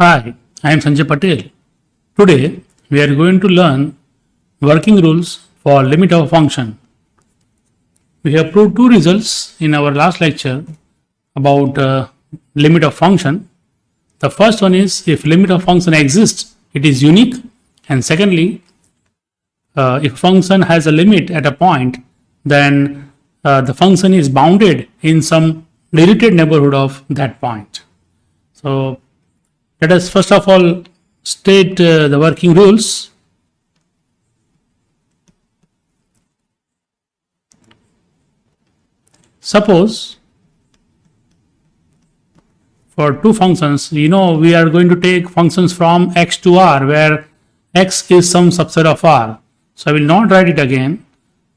Hi, I am Sanjay Patel. Today we are going to learn working rules for limit of a function. We have proved two results in our last lecture about limit of function. The first one is if limit of function exists, it is unique, and secondly, if function has a limit at a point, then the function is bounded in some deleted neighborhood of that point. So let us first of all state the working rules. Suppose for two functions, we are going to take functions from x to r where x is some subset of r. So I will not write it again.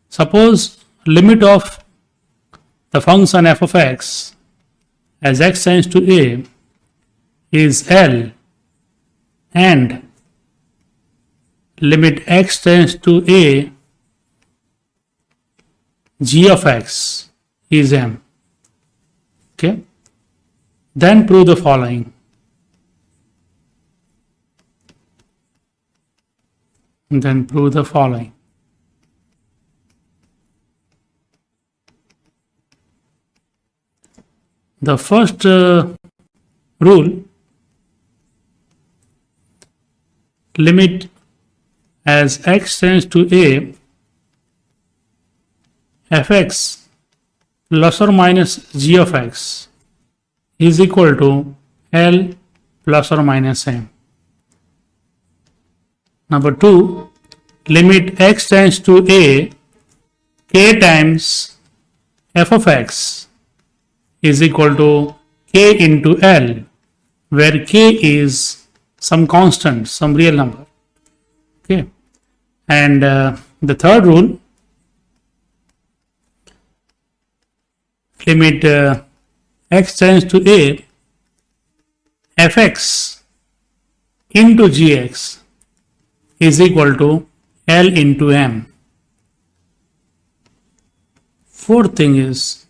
Suppose limit of the function f of x as x tends to a is L and limit x tends to a g of x is m. Okay. Then prove the following. The first rule, limit as x tends to a fx plus or minus g of x is equal to L plus or minus m. Number 2, limit x tends to a k times f of x is equal to k into L, where k is some constant, some real number. Okay. And the third rule, limit x tends to a fx into gx is equal to L into m. Fourth thing is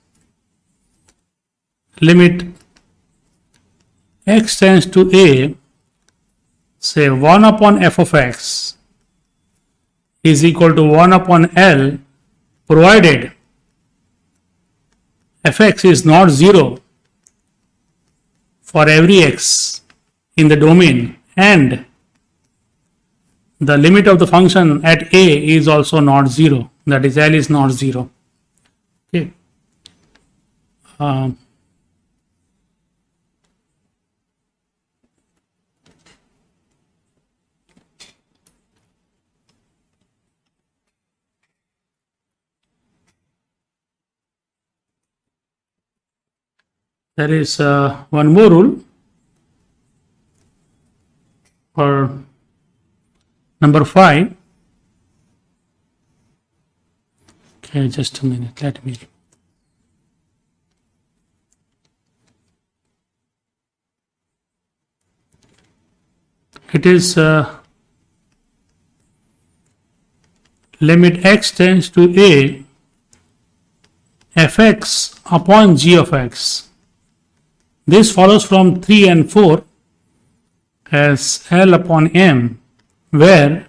limit x tends to a, say 1 upon f of x is equal to 1 upon L, provided fx is not 0 for every x in the domain and the limit of the function at a is also not 0, that is L is not 0. Okay. There is one more rule for number 5. Okay, just a minute, let me. It is limit x tends to a fx upon g of x. This follows from 3 and 4 as L upon m, where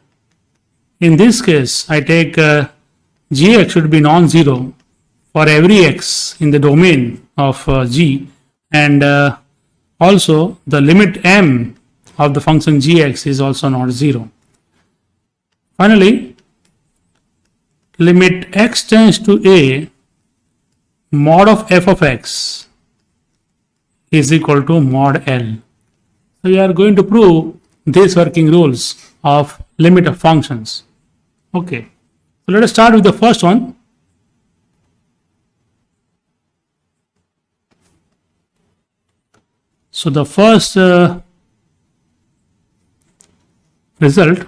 in this case I take gx should be non-zero for every x in the domain of g, and also the limit m of the function gx is also not 0. Finally, limit x tends to a mod of f of x is equal to mod L. So we are going to prove these working rules of limit of functions. Okay, so let us start with the first one. So the first result,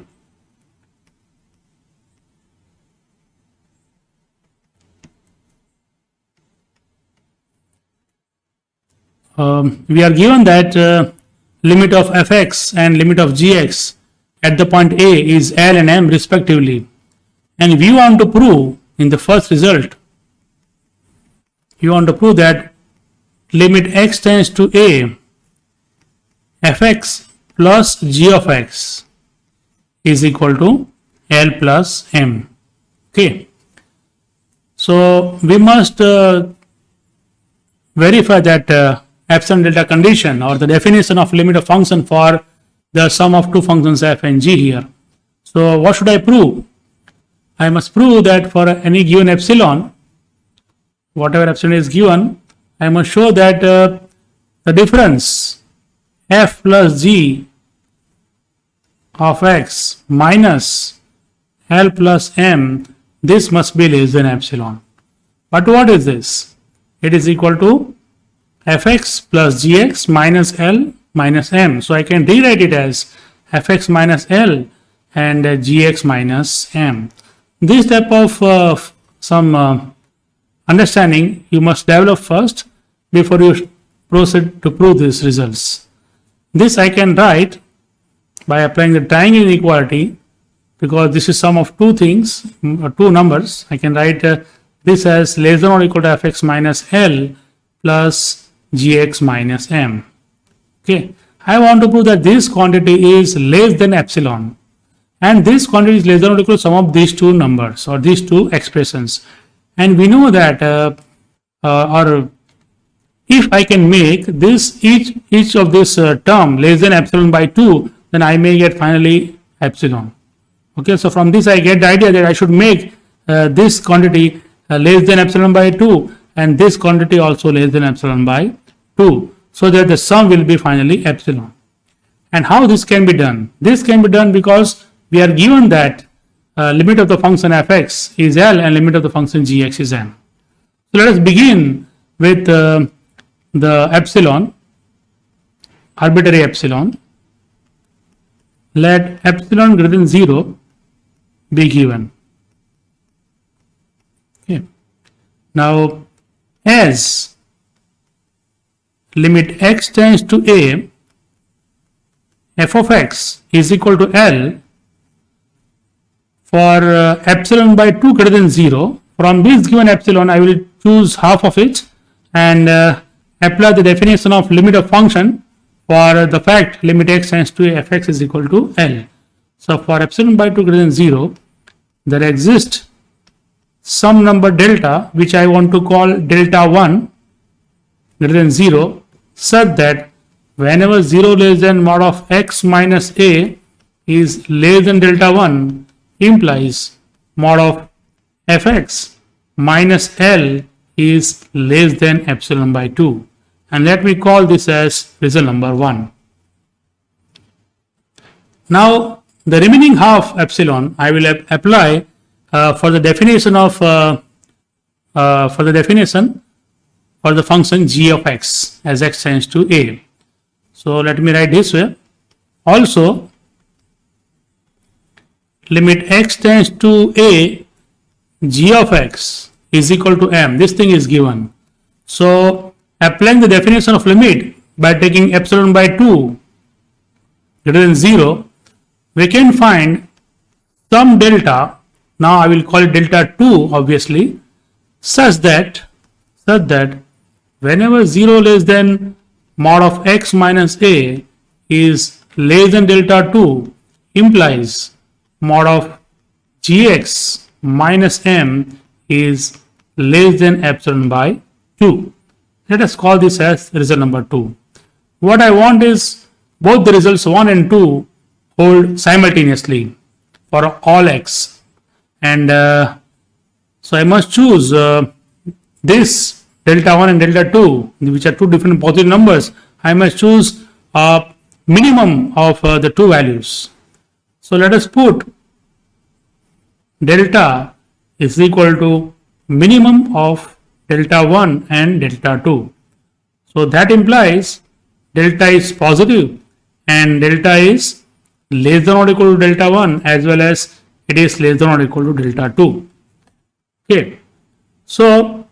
we are given that limit of fx and limit of gx at the point a is L and m respectively, and we want to prove in the first result, you want to prove that limit x tends to a fx plus g of x is equal to L plus m. Okay. So we must verify that epsilon delta condition or the definition of limit of function for the sum of two functions f and g here. So what should I prove? I must prove that for any given epsilon, whatever epsilon is given, I must show that the difference f plus g of x minus L plus m, this must be less than epsilon. But what is this? It is equal to fx plus gx minus L minus m. So I can rewrite it as fx minus L and gx minus m. This type of some understanding you must develop first before you proceed to prove these results. This I can write by applying the triangle inequality, because this is sum of two things, two numbers. I can write this as less than or equal to fx minus L plus gx minus m. Okay, I want to prove that this quantity is less than epsilon, and this quantity is less than or equal to sum of these two numbers or these two expressions. And we know that or if I can make this each of this term less than epsilon by 2, then I may get finally epsilon. Okay, so from this I get the idea that I should make this quantity less than epsilon by 2 and this quantity also less than epsilon by 2, so that the sum will be finally epsilon. And how this can be done? This can be done because we are given that limit of the function fx is L and limit of the function gx is m. So let us begin with the epsilon, arbitrary epsilon. Let epsilon greater than 0 be given. Okay. Now, as limit x tends to a, f of x is equal to L for epsilon by 2 greater than 0. From this given epsilon, I will choose half of it and apply the definition of limit of function for the fact limit x tends to a, fx is equal to L. So for epsilon by 2 greater than 0, there exists some number delta which I want to call delta 1 greater than 0, such that whenever 0 less than mod of x minus a is less than delta 1 implies mod of fx minus L is less than epsilon by 2. And let me call this as result number 1. Now the remaining half epsilon I will apply for the definition of for the function g of x as x tends to a. So let me write this way. Also, limit x tends to a, g of x is equal to m. This thing is given. So applying the definition of limit by taking epsilon by 2 greater than 0, we can find some delta. Now I will call it delta 2 obviously, such that whenever 0 less than mod of x minus a is less than delta 2 implies mod of gx minus m is less than epsilon by 2. Let us call this as result number 2. What I want is both the results 1 and 2 hold simultaneously for all x, and so I must choose this delta 1 and delta 2, which are two different positive numbers. I must choose a minimum of the two values. So let us put delta is equal to minimum of delta 1 and delta 2. So that implies delta is positive and delta is less than or equal to delta 1 as well as it is less than or equal to delta 2. Okay. So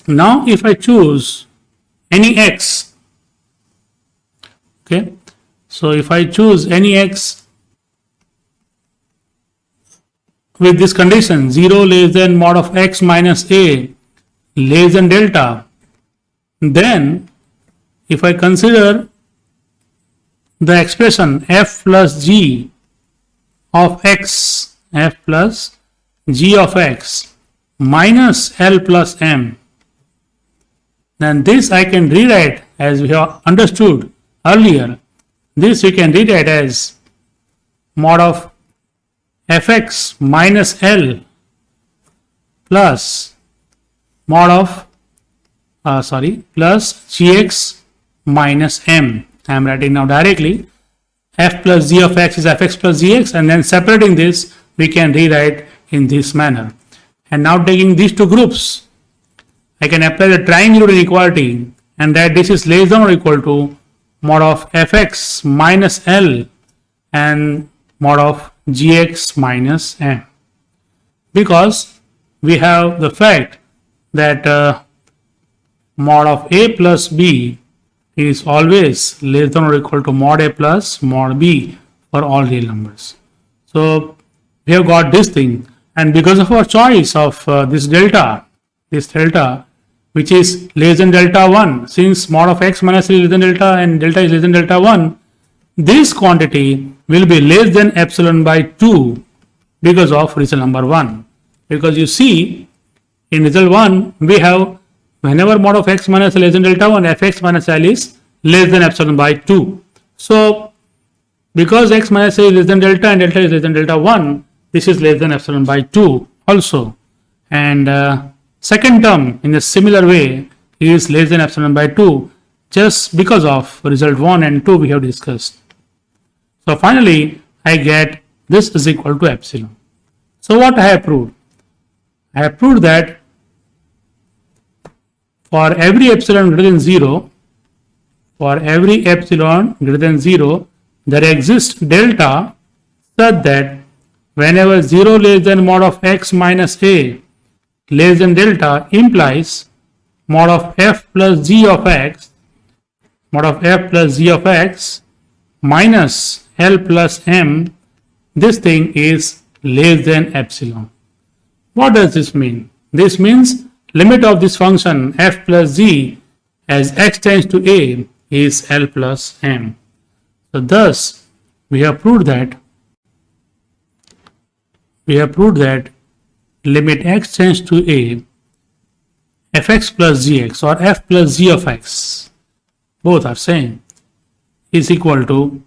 now if I choose any x, okay, so if I choose any x with this condition 0 less than mod of x minus a less than delta, then if I consider the expression f plus g of x, f plus g of x minus L plus m, then this I can rewrite as we have understood earlier. This we can rewrite as mod of fx minus L plus mod of plus gx minus m. I am writing now directly f plus g of x is fx plus gx, and then separating this we can rewrite in this manner. And now taking these two groups, I can apply the triangular inequality and that this is less than or equal to mod of fx minus L and mod of gx minus m, because we have the fact that mod of a plus b is always less than or equal to mod a plus mod b for all real numbers. So we have got this thing, and because of our choice of this delta which is less than delta 1, since mod of x minus is less than delta and delta is less than delta 1, this quantity will be less than epsilon by 2 because of result number 1. Because you see in result 1 we have whenever mod of x minus less than delta 1, fx minus L is less than epsilon by 2. So because x minus L is less than delta and delta is less than delta 1, this is less than epsilon by 2 also. And second term in a similar way is less than epsilon by 2 just because of result 1 and 2 we have discussed. So finally I get this is equal to epsilon. So what I have proved? I have proved that for every epsilon greater than 0, there exists delta such that whenever 0 less than mod of x minus a less than delta implies mod of f plus g of x minus L plus m, this thing is less than epsilon. What does this mean? This means limit of this function f plus g as x tends to a is L plus m. So thus we have proved that limit x tends to a fx plus gx or f plus g of x, both are same, is equal to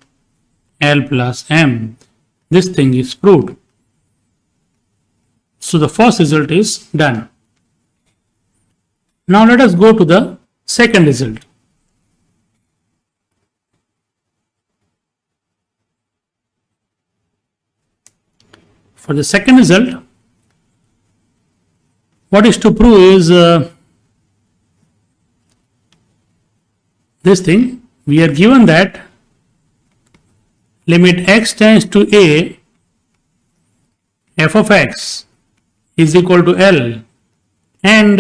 L plus m. This thing is proved. So the first result is done. Now let us go to the second result. For the second result, what is to prove is this thing. We are given that limit x tends to a f of x is equal to L and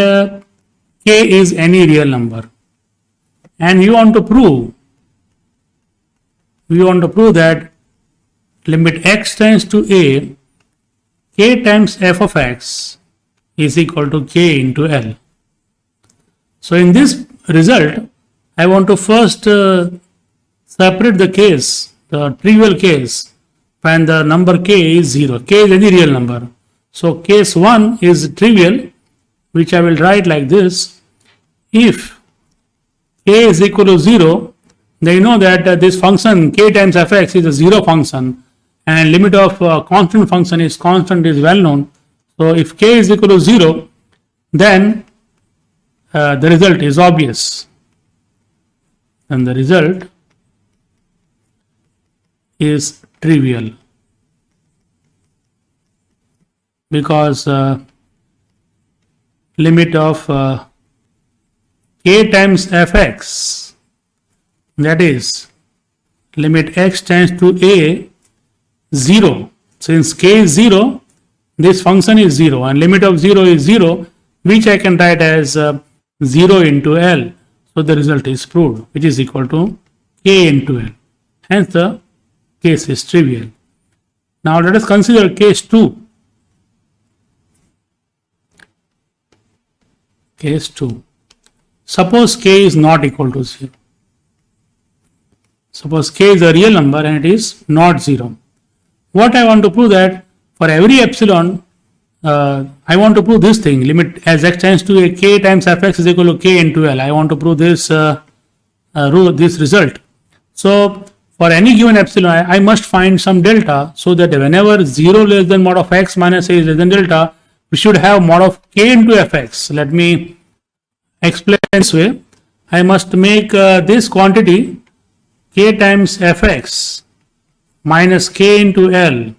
k is any real number, and we want to prove that limit x tends to a k times f of x is equal to k into L. So in this result I want to first separate the case, the trivial case, when the number k is 0. K is any real number. So case 1 is trivial, which I will write like this. If k is equal to 0, then you know that this function k times fx is a 0 function, and limit of constant function is constant is well known. So if k is equal to 0, then the result is obvious. And the result is trivial, because limit of k times fx, that is limit x tends to a 0. Since k is 0, this function is 0 and limit of 0 is 0, which I can write as 0 into L. So the result is proved, which is equal to k into L. Hence the case is trivial. Now let us consider case 2. Case 2. Suppose k is not equal to 0. Suppose k is a real number and it is not 0. What I want to prove that for every epsilon, I want to prove this thing, limit as x tends to a k times fx is equal to k into L. I want to prove this this result. So for any given epsilon, I must find some delta, so that whenever 0 less than mod of x minus a is less than delta, we should have mod of k into fx. Let me explain this way. I must make this quantity k times fx minus k into L,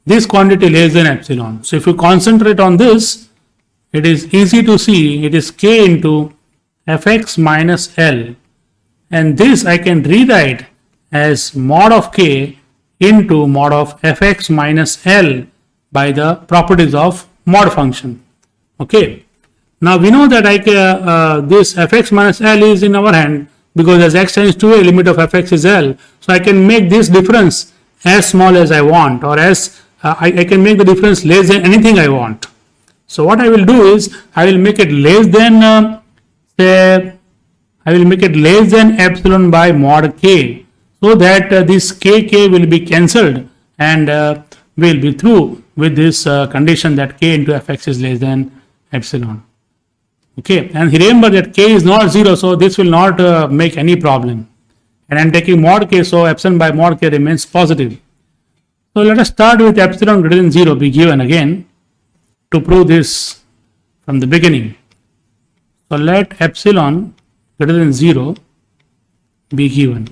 this quantity less than epsilon. So if you concentrate on this, it is easy to see it is k into fx minus L, and this I can rewrite as mod of k into mod of fx minus L by the properties of mod function. Okay. Now we know that this fx minus L is in our hand, because as x tends to a, limit of fx is L. So I can make this difference as small as I want, or as I can make the difference less than anything I want. So what I will do is I will make it less than epsilon by mod k, so that this k will be cancelled, and we'll be through with this condition that k into fx is less than epsilon. Okay, and remember that k is not 0, so this will not make any problem. And I'm taking mod k, so epsilon by mod k remains positive. So let us start with epsilon greater than 0 be given again to prove this from the beginning. So let epsilon greater than 0 be given.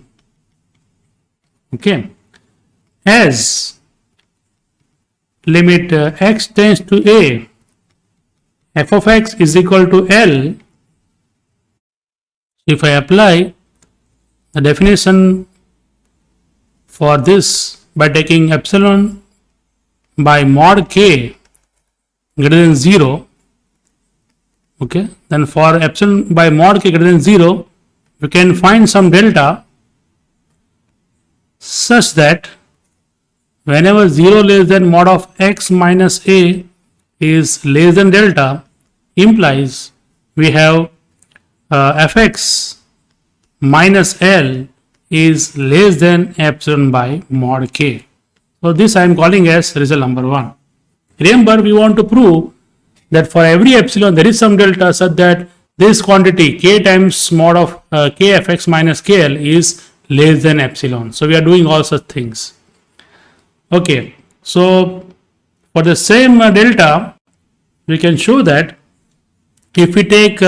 Okay, as limit x tends to a, f of x is equal to L. If I apply the definition for this by taking epsilon by mod k greater than 0, okay, then for epsilon by mod k greater than 0, we can find some delta such that whenever 0 less than mod of x minus a is less than delta, implies we have fx minus L is less than epsilon by mod k. So this I am calling as result number 1. Remember, we want to prove that for every epsilon there is some delta such that this quantity k times mod of k fx minus kl is less than epsilon. So we are doing all such things. Okay, so for the same delta, we can show that if we take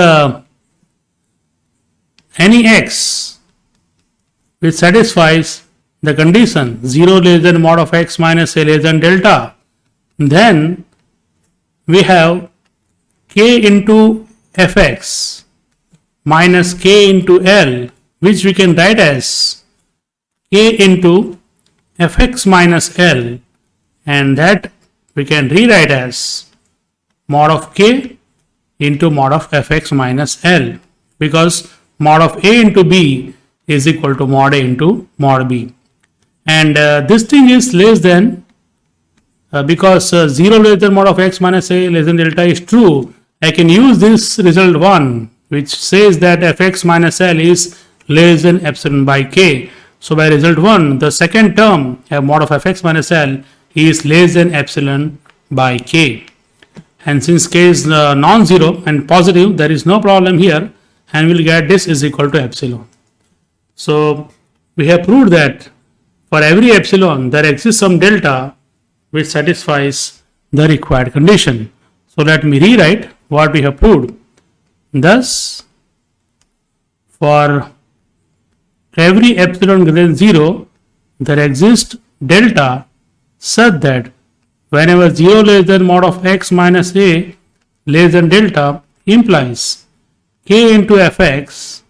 any x which satisfies the condition 0 less than mod of x minus a less than delta, then we have k into fx minus k into L, which we can write as k into fx minus L, and that we can rewrite as mod of k into mod of fx minus L, because mod of a into b is equal to mod a into mod b. And this thing is less than, because 0 less than mod of x minus a less than delta is true, I can use this result 1, which says that fx minus L is less than epsilon by k. So by result 1, the second term, mod of fx minus L, is less than epsilon by k. And since k is non-zero and positive, there is no problem here, and we'll get this is equal to epsilon. So we have proved that for every epsilon there exists some delta which satisfies the required condition. So let me rewrite what we have proved. Thus, for every epsilon greater than 0, there exists delta such that whenever 0 less than mod of x minus a less than delta, implies k into fx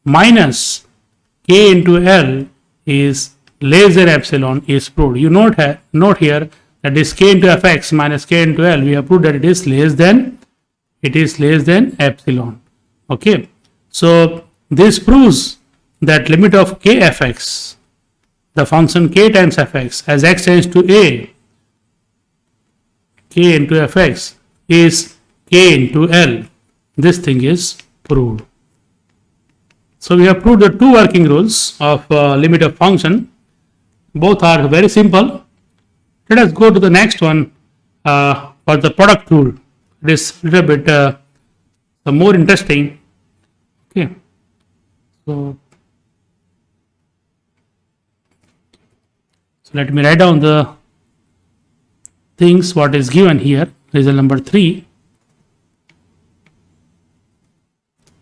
minus k into L is less than epsilon is proved. You note here that this k into fx minus k into L, we have proved that it is less than epsilon. Okay, so this proves that limit of k fx, the function k times fx as x tends to a, k into fx is k into L. This thing is proved. So we have proved the two working rules of limit of function. Both are very simple. Let us go to the next one for the product rule. It is a little bit more interesting. Okay. So let me write down the things what is given here. Result number 3.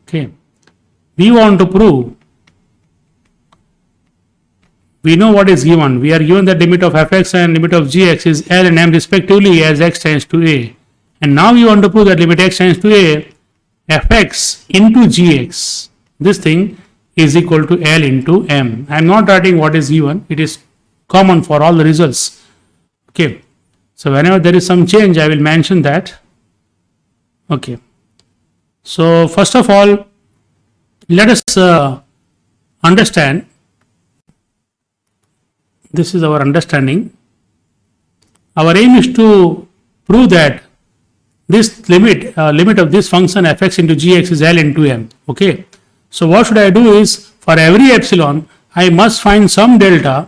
Okay. We want to prove, we know what is given. We are given the limit of fx and limit of gx is L and M respectively as x tends to a. And now we want to prove that limit x tends to a, fx into gx, this thing is equal to L into M. I am not writing what is given. It is common for all the results. Okay. So whenever there is some change, I will mention that. Okay. So first of all, let us understand. This is our understanding. Our aim is to prove that this limit of this function fx into gx is L into M. Okay. So what should I do is, for every epsilon, I must find some delta,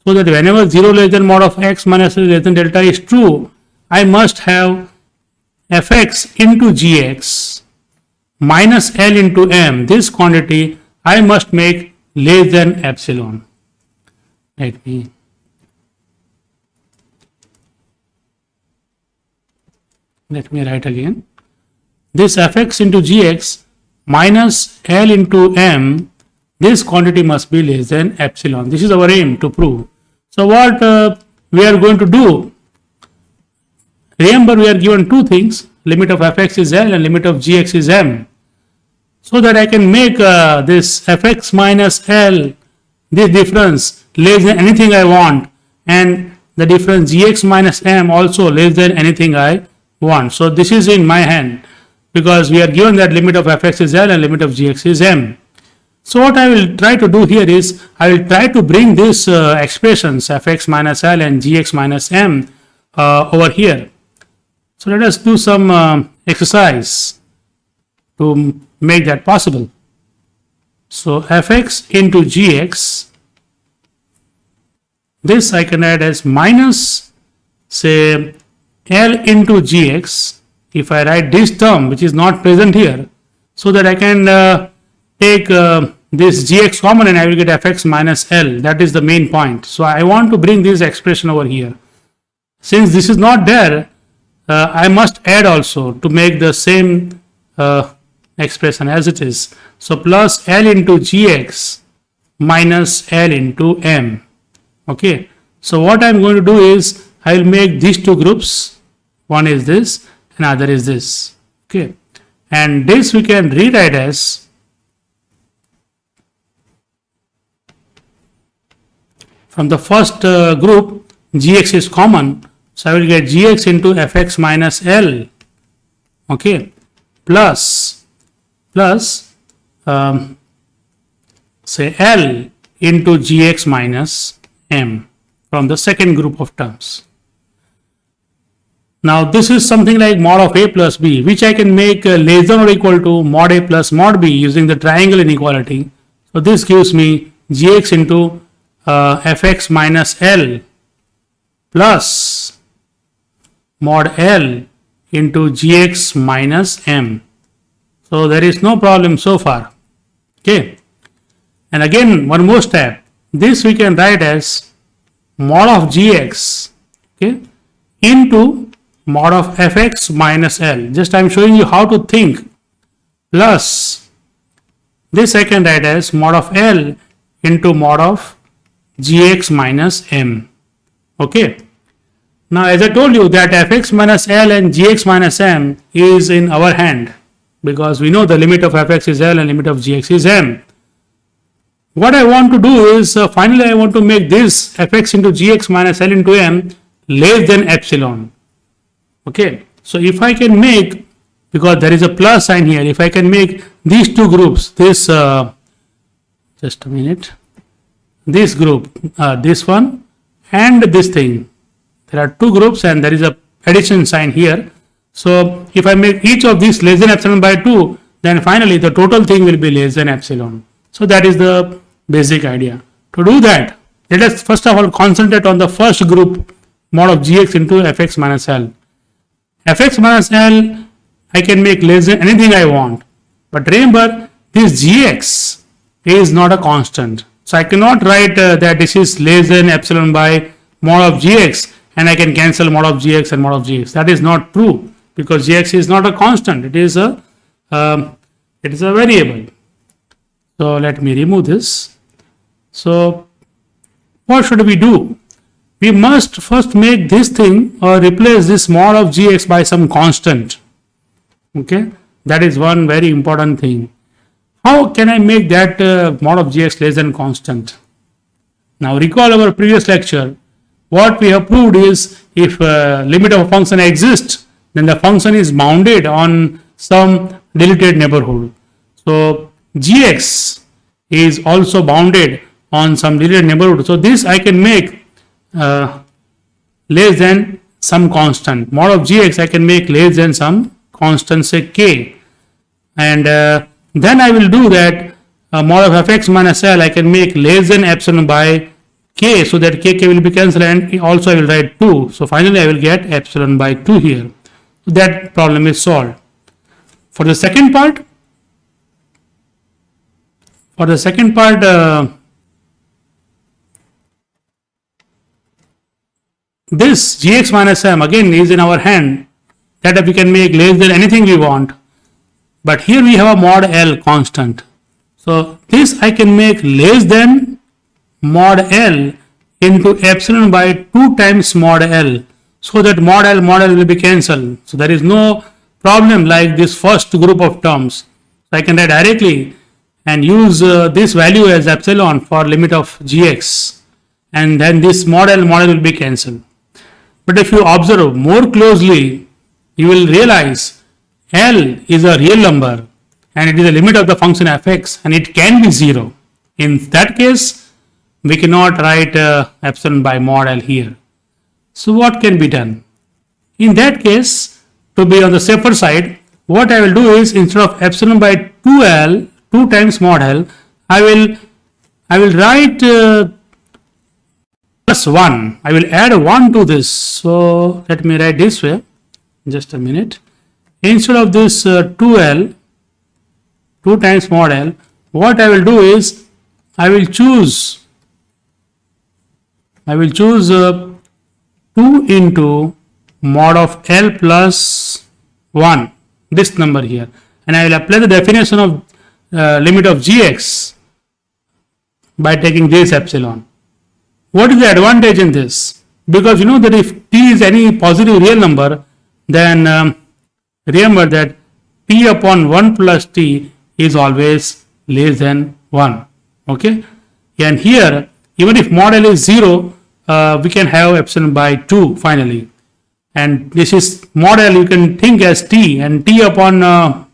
so that whenever 0 less than mod of x minus L less than delta is true, I must have fx into gx minus L into M. This quantity I must make less than epsilon. Let me write again. This fx into gx minus L into M, this quantity must be less than epsilon. This is our aim to prove. So what we are going to do, remember we are given two things, limit of fx is L and limit of gx is M. So that I can make this fx minus L, this difference, less than anything I want, and the difference gx minus M also less than anything I want. So this is in my hand, because we are given that limit of fx is L and limit of gx is M. So what I will try to do here is, I will try to bring this expressions fx minus L and gx minus M over here. So let us do some exercise to make that possible. So fx into gx, this I can add as minus, say, L into gx, if I write this term which is not present here, so that I can take this gx common and I will get fx minus L. That is the main point. So I want to bring this expression over here. Since this is not there, I must add also to make the same expression as it is. So plus L into gx minus L into M. Okay. So what I am going to do is, I will make these two groups. One is this, another is this. Okay. And this we can rewrite as from the first group, gx is common. So I will get gx into fx minus L. Okay. Plus say L into gx minus M from the second group of terms. Now this is something like mod of a plus b, which I can make less than or equal to mod a plus mod b using the triangle inequality. So this gives me gx into fx minus L plus mod L into gx minus M. So there is no problem so far. Okay. And again, one more step. This we can write as mod of gx, okay, into mod of fx minus L. Just I am showing you how to think. Plus this I can write as mod of L into mod of gx minus M. Okay. Now as I told you that fx minus L and gx minus M is in our hand, because we know the limit of fx is L and limit of gx is M. What I want to do is finally I want to make this fx into gx minus L into M less than epsilon. Okay. So if I can make, because there is a plus sign here, if I can make these two groups, this just a minute, this group, this one and this thing, there are two groups and there is a addition sign here. So if I make each of these less than epsilon by 2, then finally the total thing will be less than epsilon. So that is the basic idea. To do that, let us first of all concentrate on the first group, mod of gx into fx minus L. Fx minus L I can make less than anything I want. But remember, this gx is not a constant. So I cannot write that this is less than epsilon by mod of gx and I can cancel mod of gx and mod of gx. That is not true because gx is not a constant. It is a variable. So let me remove this. So what should we do? We must first make this thing or replace this mod of gx by some constant. Okay, that is one very important thing. How can I make that mod of gx less than constant? Now recall our previous lecture. What we have proved is if limit of a function exists, then the function is bounded on some deleted neighborhood. So gx is also bounded on some deleted neighborhood. So this I can make less than some constant. Mod of gx I can make less than some constant, say k, and then I will do that mod of fx minus L I can make less than epsilon by k, so that k will be cancelled, and also I will write 2. So finally I will get epsilon by 2 here. So that problem is solved. For the second part, this gx minus m again is in our hand, that we can make less than anything we want. But here we have a mod L constant. So this I can make less than mod L into epsilon by 2 times mod L, so that mod L will be cancelled. So there is no problem like this first group of terms. So I can write directly and use this value as epsilon for limit of gx, and then this mod L will be cancelled. But if you observe more closely, you will realize L is a real number and it is a limit of the function fx and it can be 0. In that case, we cannot write epsilon by mod L here. So what can be done? In that case, to be on the safer side, what I will do is instead of epsilon by 2L, 2 times mod L, I will write plus 1. I will add 1 to this. So let me write this way. Just a minute. Instead of this 2L, 2 times mod L, what I will do is I will choose 2 into mod of L plus 1, this number here, and I will apply the definition of limit of gx by taking this epsilon. What is the advantage in this? Because you know that if t is any positive real number, then remember that p upon 1 plus t is always less than 1. Okay, and here even if mod L is 0, we can have epsilon by 2 finally, and this is mod L you can think as t, and t upon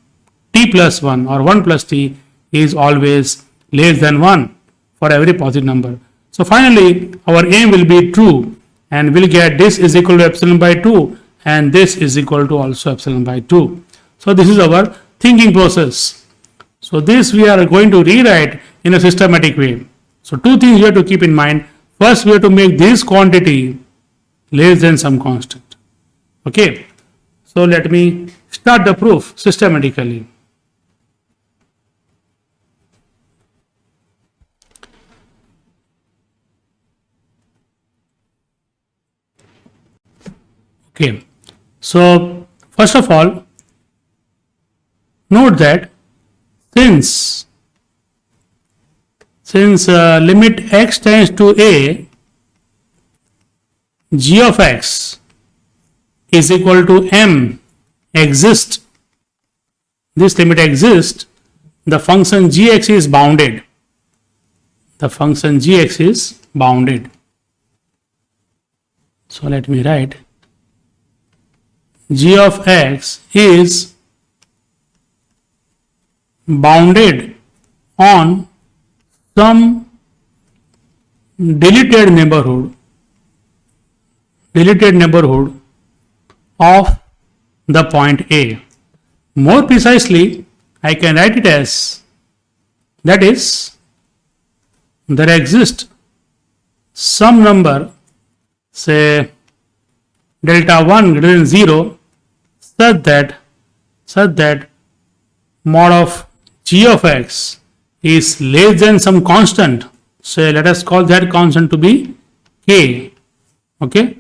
t plus 1 or 1 plus t is always less than 1 for every positive number. So finally our aim will be true and we'll get this is equal to epsilon by 2 and this is equal to also epsilon by 2. So this is our thinking process. So this we are going to rewrite in a systematic way. So two things you have to keep in mind. First we have to make this quantity less than some constant. Okay. So let me start the proof systematically. Okay, so first of all, note that since limit x tends to a, g of x is equal to m exists, this limit exists, the function gx is bounded. The function gx is bounded. So let me write g of x is bounded on some deleted neighborhood of the point A. More precisely, I can write it as, that is, there exists some number, say delta 1 greater than 0, such that mod of g of x is less than some constant. So let us call that constant to be k. Okay,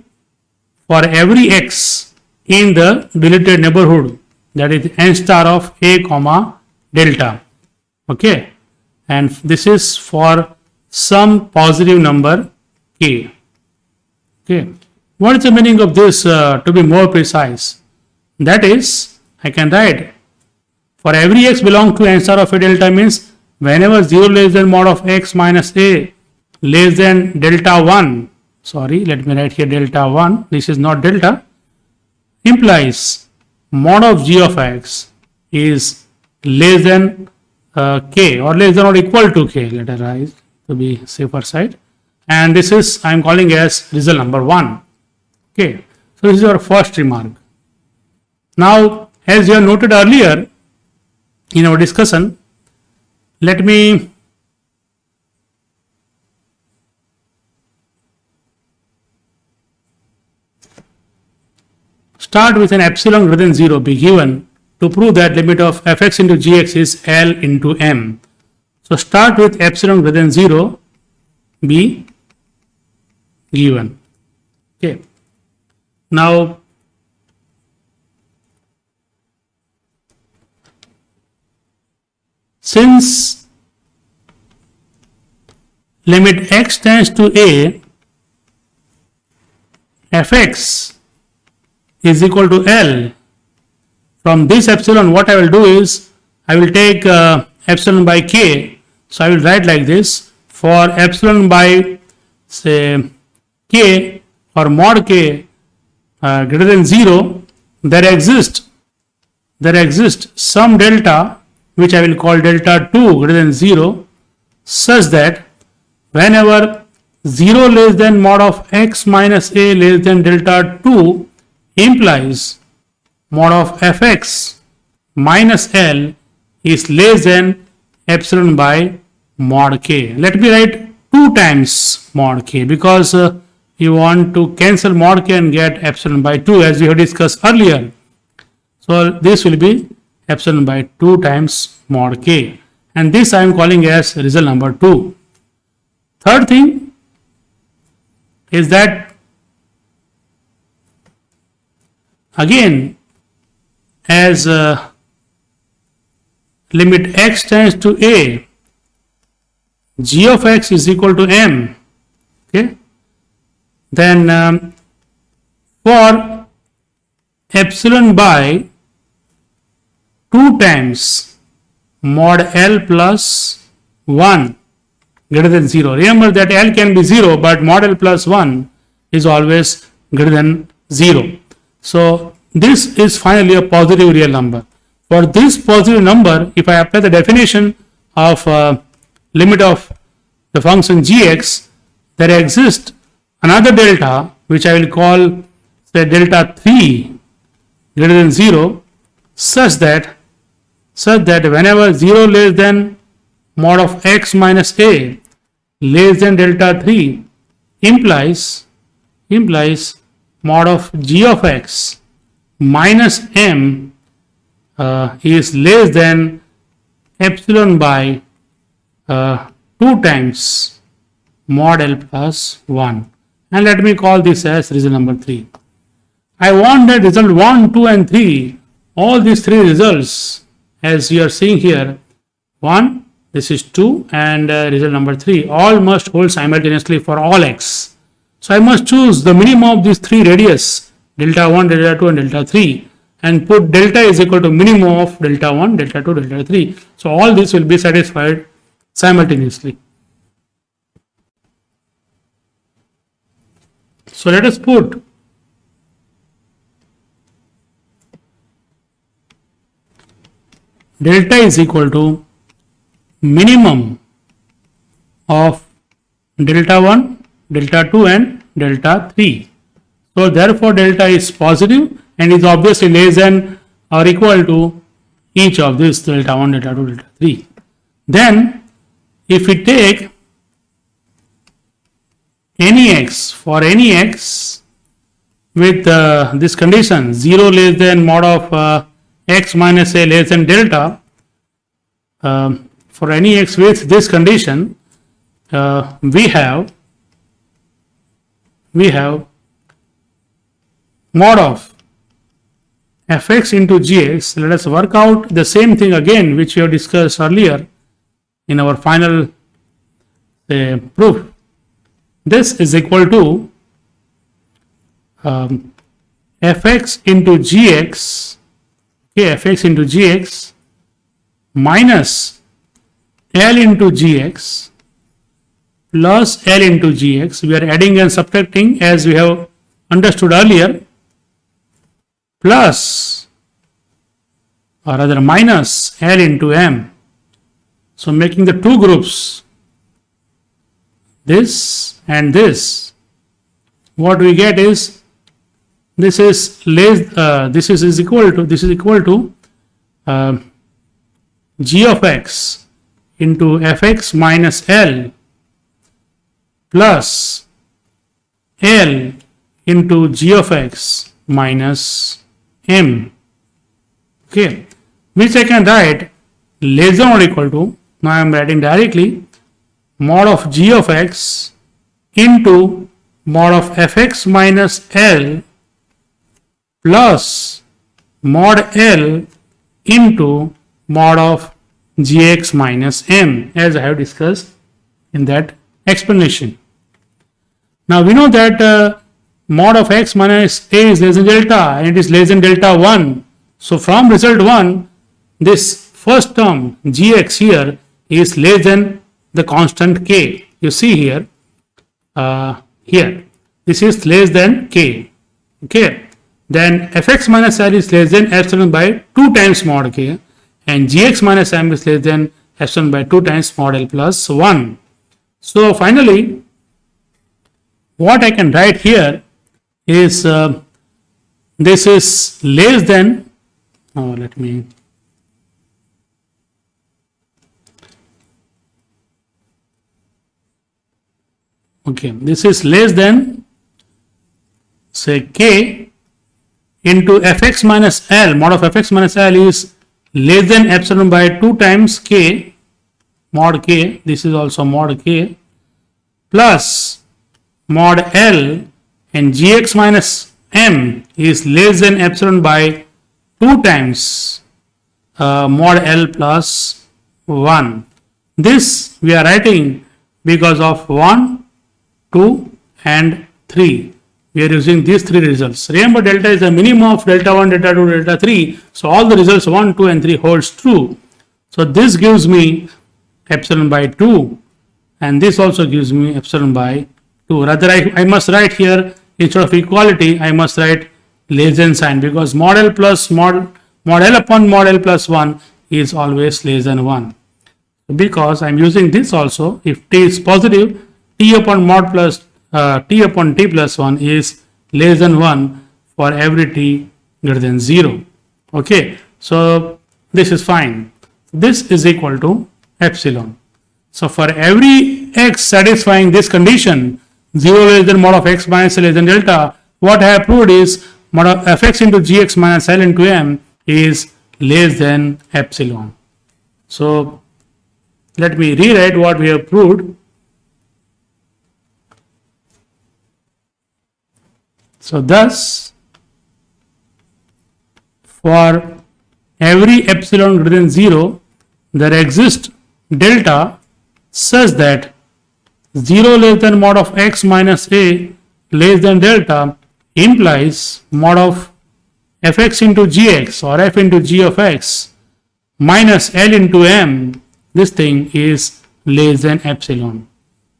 for every x in the deleted neighborhood, that is n star of a comma delta. Okay, and this is for some positive number k. Okay, what is the meaning of this? To be more precise, that is, I can write for every x belong to n star of a delta means whenever 0 less than mod of x minus a less than delta 1, sorry, let me write here delta 1, this is not delta, implies mod of g of x is less than k or less than or equal to k, let us write to be safer side, and this is I am calling as result number 1. Okay, so this is our first remark. Now, as you have noted earlier in our discussion, let me start with an epsilon greater than 0 be given to prove that limit of fx into gx is L into m. So start with epsilon greater than 0 be given. Okay. Now since limit x tends to a, fx is equal to L, from this epsilon what I will do is I will take epsilon by k. So I will write like this: for epsilon by say k or mod k greater than 0, there exists some delta which I will call delta 2 greater than 0, such that whenever 0 less than mod of x minus a less than delta 2 implies mod of fx minus L is less than epsilon by mod k. Let me write 2 times mod k because you want to cancel mod k and get epsilon by 2 as we have discussed earlier. So this will be epsilon by 2 times mod k, and this I am calling as result number 2. Third thing is that again, as limit x tends to a, g of x is equal to m. Okay, then for epsilon by 2 times mod L plus 1 greater than 0. Remember that L can be 0, but mod L plus 1 is always greater than 0. So this is finally a positive real number. For this positive number, if I apply the definition of limit of the function gx, there exists another delta which I will call say delta 3 greater than 0, such that whenever 0 less than mod of x minus a less than delta 3 implies mod of g of x minus m is less than epsilon by 2 times mod L plus 1, and let me call this as result number 3. I want that result 1, 2 and 3, all these 3 results as you are seeing here, 1, this is 2, and result number 3, all must hold simultaneously for all x. So I must choose the minimum of these 3 radius, delta 1, delta 2 and delta 3, and put delta is equal to minimum of delta 1, delta 2, delta 3. So all this will be satisfied simultaneously. So let us put delta is equal to minimum of delta 1, delta 2 and delta 3. So therefore delta is positive and is obviously less than or equal to each of these delta 1, delta 2, delta 3. Then if we take any x, for any x with this condition 0 less than mod of x minus a less than delta, for any x with this condition, we have mod of fx into gx. Let us work out the same thing again which we have discussed earlier in our final proof. This is equal to fx into gx, okay, fx into gx minus L into gx plus L into gx. We are adding and subtracting as we have understood earlier, plus or rather minus L into m. So making the two groups, this and this, what we get is this is equal to g of x into fx minus L plus L into g of x minus m, okay, which I can write less than or equal to, now I am writing directly, mod of g of x into mod of fx minus L plus mod L into mod of gx minus m, as I have discussed in that explanation. Now we know that mod of x minus a is less than delta and it is less than delta 1. So from result 1, this first term gx here is less than the constant k. You see here, this is less than k, okay. Then fx minus L is less than epsilon by 2 times mod k, and gx minus m is less than epsilon by 2 times mod L plus 1. So finally, what I can write here is this is less than, this is less than, say, k into fx minus L, mod of fx minus L is less than epsilon by 2 times k, mod k, this is also mod k, plus mod L, and gx minus m is less than epsilon by 2 times mod L plus 1. This we are writing because of 1, 2 and 3. We are using these three results. Remember, delta is the minimum of delta 1, delta 2, delta 3. So all the results 1, 2 and 3 holds true. So this gives me epsilon by 2 and this also gives me epsilon by 2. Rather, I must write here, instead of equality, I must write less than sign, because mod L plus mod L upon mod L plus 1 is always less than 1. Because I am using this also, if t is positive, t upon mod plus t upon t plus 1 is less than 1 for every t greater than 0. Okay, so this is fine. This is equal to epsilon. So for every x satisfying this condition, 0 less than mod of x minus L less than delta, what I have proved is mod of fx into gx minus L into m is less than epsilon. So let me rewrite what we have proved. So thus, for every epsilon greater than 0, there exists delta such that 0 less than mod of x minus a less than delta implies mod of fx into gx or f into g of x minus L into m, this thing is less than epsilon.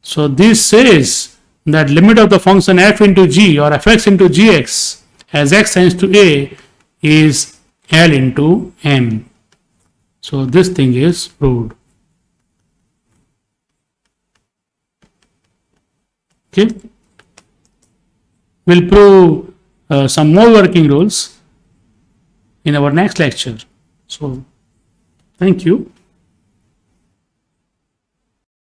So this says that limit of the function f into g or fx into gx as x tends to a is L into m. So this thing is proved. Okay, we'll prove some more working rules in our next lecture. So thank you.